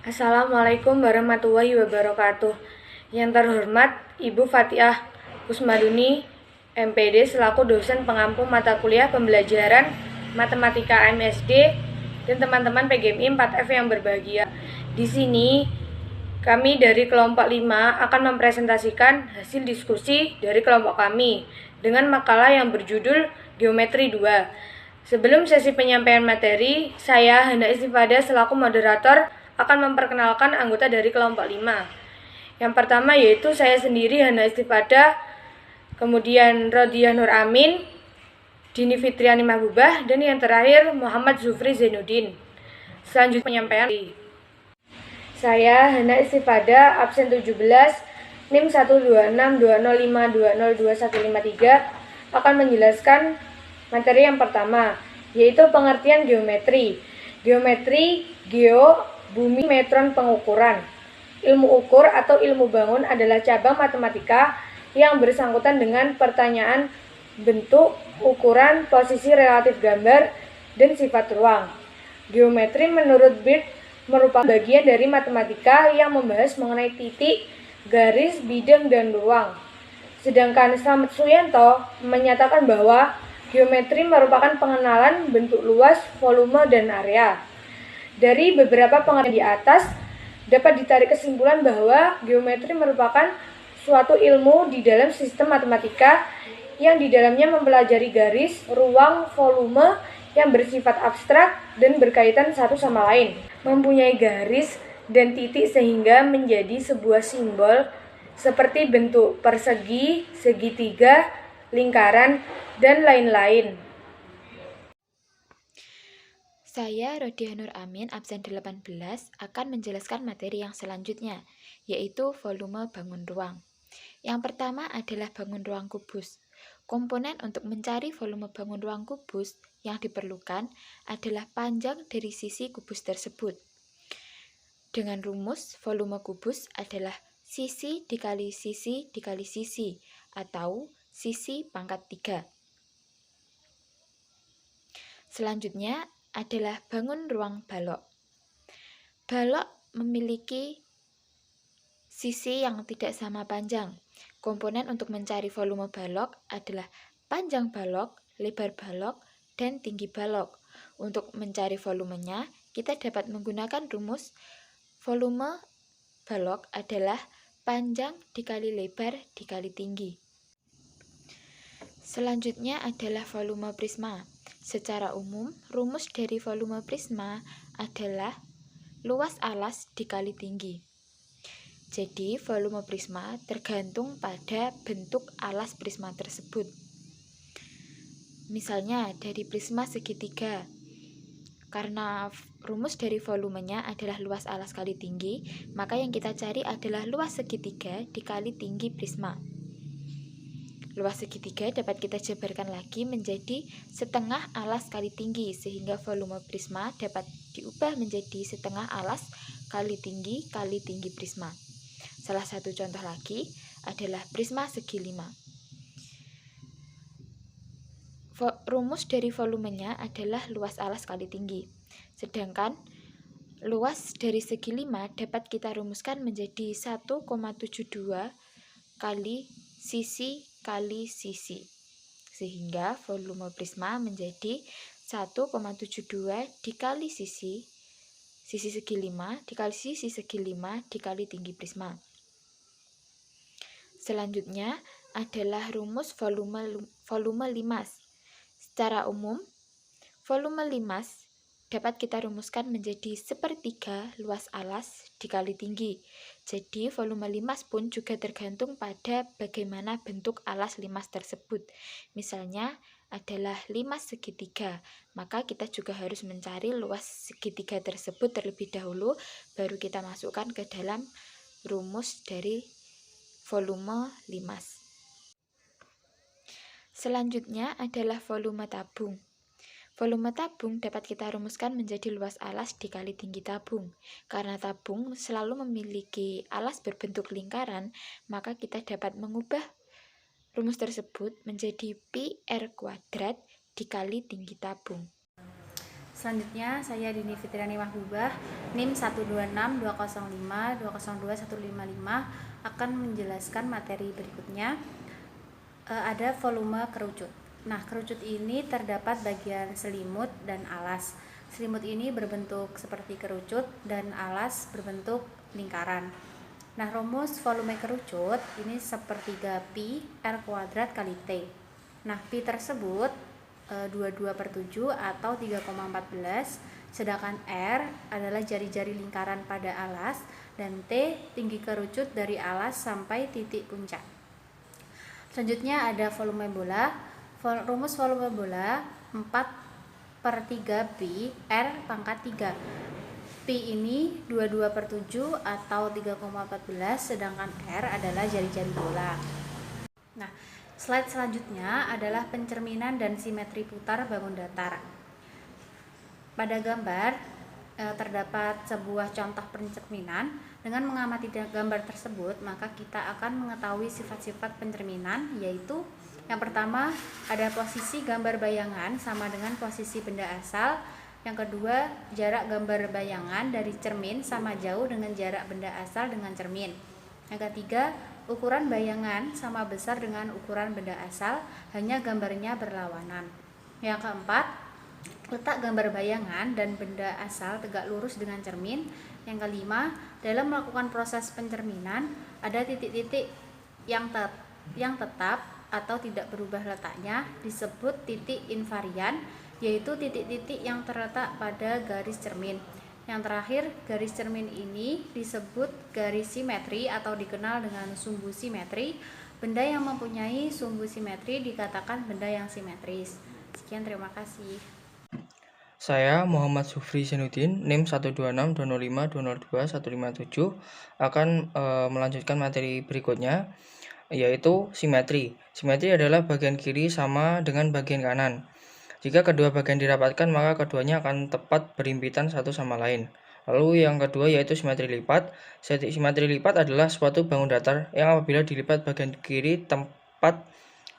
Assalamualaikum warahmatullahi wabarakatuh. Yang terhormat Ibu Fatiah Kusmaduni, MPD selaku dosen pengampu mata kuliah pembelajaran Matematika MSD dan teman-teman PGMI 4F yang berbahagia. Di sini kami dari kelompok 5 akan mempresentasikan hasil diskusi dari kelompok kami dengan makalah yang berjudul Geometri 2. Sebelum sesi penyampaian materi, saya Hana Istifada selaku moderator akan memperkenalkan anggota dari kelompok 5. Yang pertama yaitu saya sendiri Hana Istifada, kemudian Rodiah Nur Amin, Dini Fitriani Mahbubah, dan yang terakhir Muhammad Zufri Zainuddin. Selanjutnya penyampaian. Saya Hana Istifada, absen 17, NIM 12620520153, akan menjelaskan materi yang pertama, yaitu pengertian geometri. Geometri, geo, bumi, metron, pengukuran. Ilmu ukur atau ilmu bangun adalah cabang matematika yang bersangkutan dengan pertanyaan bentuk, ukuran, posisi relatif gambar, dan sifat ruang. Geometri menurut Bird merupakan bagian dari matematika yang membahas mengenai titik, garis, bidang, dan ruang. Sedangkan Slamet Suyanto menyatakan bahwa geometri merupakan pengenalan bentuk luas, volume, dan area. Dari beberapa pengertian di atas, dapat ditarik kesimpulan bahwa geometri merupakan suatu ilmu di dalam sistem matematika yang di dalamnya mempelajari garis, ruang, volume yang bersifat abstrak dan berkaitan satu sama lain. Mempunyai garis dan titik sehingga menjadi sebuah simbol seperti bentuk persegi, segitiga, lingkaran, dan lain-lain. Saya Rodiah Nur Amin, absen 18, akan menjelaskan materi yang selanjutnya, yaitu volume bangun ruang. Yang pertama adalah bangun ruang kubus. Komponen untuk mencari volume bangun ruang kubus yang diperlukan adalah panjang dari sisi kubus tersebut. Dengan rumus, volume kubus adalah sisi dikali sisi dikali sisi, atau sisi pangkat 3. Selanjutnya adalah bangun ruang balok. Balok memiliki sisi yang tidak sama panjang. Komponen untuk mencari volume balok adalah panjang balok, lebar balok, dan tinggi balok. Untuk mencari volumenya, kita dapat menggunakan rumus volume balok adalah panjang dikali lebar dikali tinggi. Selanjutnya adalah volume prisma. Secara umum, rumus dari volume prisma adalah luas alas dikali tinggi. Jadi, volume prisma tergantung pada bentuk alas prisma tersebut. Misalnya, dari prisma segitiga. Karena rumus dari volumenya adalah luas alas kali tinggi, maka yang kita cari adalah luas segitiga dikali tinggi prisma. Luas segitiga dapat kita jabarkan lagi menjadi setengah alas kali tinggi, sehingga volume prisma dapat diubah menjadi setengah alas kali tinggi prisma. Salah satu contoh lagi adalah prisma segi 5. Rumus dari volumenya adalah luas alas kali tinggi. Sedangkan luas dari segi 5 dapat kita rumuskan menjadi 1,72 kali sisi kali sisi, sehingga volume prisma menjadi 1,72 dikali sisi segi 5 dikali sisi segi 5 dikali tinggi prisma. Selanjutnya adalah rumus volume limas. Secara umum, volume limas dapat kita rumuskan menjadi sepertiga luas alas dikali tinggi. Jadi, volume limas pun juga tergantung pada bagaimana bentuk alas limas tersebut. Misalnya adalah limas segitiga, maka kita juga harus mencari luas segitiga tersebut terlebih dahulu, baru kita masukkan ke dalam rumus dari volume limas. Selanjutnya adalah volume tabung. Volume tabung dapat kita rumuskan menjadi luas alas dikali tinggi tabung. Karena tabung selalu memiliki alas berbentuk lingkaran, maka kita dapat mengubah rumus tersebut menjadi pi r kuadrat dikali tinggi tabung. Selanjutnya, saya Dini Fitriani Mahbubah, NIM 1262052021555 akan menjelaskan materi berikutnya. Ada volume kerucut. Nah, kerucut ini terdapat bagian selimut dan alas. Selimut ini berbentuk seperti kerucut dan alas berbentuk lingkaran. Nah, rumus volume kerucut ini sepertiga pi R kuadrat kali T. Nah, pi tersebut 22/7 atau 3,14, sedangkan R adalah jari-jari lingkaran pada alas dan T tinggi kerucut dari alas sampai titik puncak. Selanjutnya ada volume bola. Rumus volume bola 4/3 pi R pangkat 3. Pi ini 22/7 atau 3,14, sedangkan R adalah jari-jari bola. Nah, slide selanjutnya adalah pencerminan dan simetri putar bangun datar. Pada gambar terdapat sebuah contoh pencerminan. Dengan mengamati gambar tersebut, maka kita akan mengetahui sifat-sifat pencerminan, yaitu yang pertama ada posisi gambar bayangan sama dengan posisi benda asal. Yang kedua, jarak gambar bayangan dari cermin sama jauh dengan jarak benda asal dengan cermin. Yang ketiga, ukuran bayangan sama besar dengan ukuran benda asal, hanya gambarnya berlawanan. Yang keempat, letak gambar bayangan dan benda asal tegak lurus dengan cermin. Yang kelima, dalam melakukan proses pencerminan, ada titik-titik yang tetap atau tidak berubah letaknya disebut titik invarian, yaitu titik-titik yang terletak pada garis cermin. Yang terakhir, garis cermin ini disebut garis simetri atau dikenal dengan sumbu simetri. Benda yang mempunyai sumbu simetri dikatakan benda yang simetris. Sekian, terima kasih. Saya Muhammad Sufri Zainuddin, NIM 12620520157 akan melanjutkan materi berikutnya, yaitu simetri. Simetri adalah bagian kiri sama dengan bagian kanan. Jika kedua bagian dirapatkan, maka keduanya akan tepat berhimpitan satu sama lain. Lalu yang kedua yaitu simetri lipat. Simetri lipat adalah suatu bangun datar yang apabila dilipat bagian kiri tempat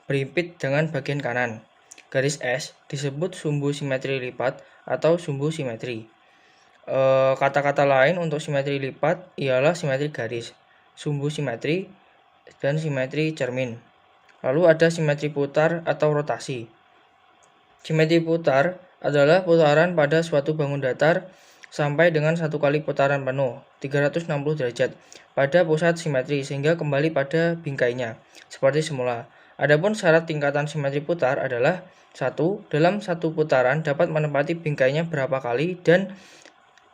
berhimpit dengan bagian kanan. Garis S disebut sumbu simetri lipat atau sumbu simetri. Kata-kata lain untuk simetri lipat ialah simetri garis, sumbu simetri, dan simetri cermin. Lalu ada simetri putar atau rotasi. Simetri putar adalah putaran pada suatu bangun datar sampai dengan satu kali putaran penuh, 360 derajat, pada pusat simetri sehingga kembali pada bingkainya, seperti semula. Adapun syarat tingkatan simetri putar adalah 1. Dalam satu putaran dapat menempati bingkainya berapa kali, dan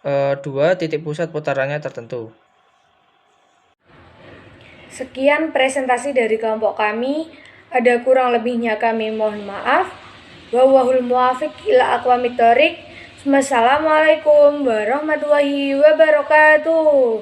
2. Titik pusat putarannya tertentu. Sekian presentasi dari kelompok kami. Ada kurang lebihnya kami mohon maaf. Wallahul muwaffiq ila aqwamit thoriq. Wassalamualaikum warahmatullahi wabarakatuh.